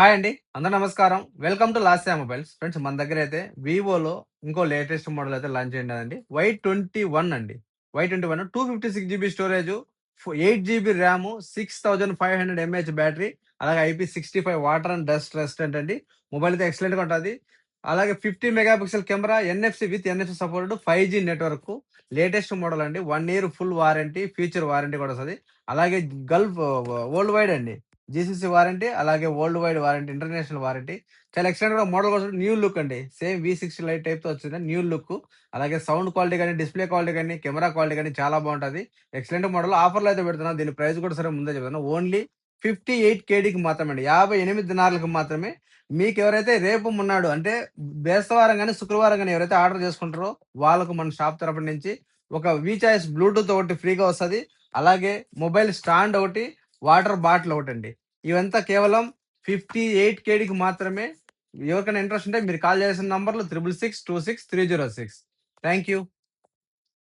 Hi అండి. అందరూ నమస్కారం. Welcome to Lasya mobiles. Friends మన దగ్గరైతే వివోలో ఇంకో లేటెస్ట్ మోడల్ అయితే లాంచ్ అయిందండి. వై21 అండి. వై21 256 GB storage, 8 GB RAM, 6500 mAh battery, అలాగే IP65 water and dust resistant అండి. మొబైల్ అయితే ఎక్సలెంట్‌గా ఉంటది. అలాగే 50 mega pixel camera, NFC supported 5G network. Latest model అండి. 1 year full warranty, future warranty కూడా వస్తది. అలాగే గల్ఫ్ వరల్డ్ వైడ్ అండి. జీసీసీ వారంటీ, అలాగే world wide warranty, international warranty. చాలా ఎక్సలెంట్‌గా మోడల్ కూడా న్యూ లుక్ అండి. సేమ్ V60 లైట్ టైప్‌తో వచ్చింది. New look. అలాగే సౌండ్ క్వాలిటీ గాని, డిస్‌ప్లే క్వాలిటీ గాని, కెమెరా క్వాలిటీ గాని చాలా బావుంటది. Excellent model. ఆఫర్‌లో అయితే పెడుతున్నాం. దీని ప్రైస్ కూడా సరే ముందే చెప్తాను. ఓన్లీ 58 కేడీకి మాత్రమే అండి. 58 దినార్లకు మాత్రమే. మీకెవరైతే రేపు, మొన్నాడు అంటే బేస్తవారం గాని, శుక్రవారం గాని ఎవరైతే ఆర్డర్ చేసుకుంటారో వాళ్ళకు మన షాప్ తరపు నుంచి ఒక వి చాయిస్ బ్లూటూత్ ఒకటి ఫ్రీగా వస్తది. అలాగే మొబైల్ స్టాండ్ ఒకటి, వాటర్ బాటిల్ ఒకటండి. ఇవంతా కేవలం 58 కేడీకి మాత్రమే. ఎవరికైనా ఇంట్రెస్ట్ ఉంటే మీరు కాల్ చేయాల్సిన నంబర్లు 66626306. Thank you.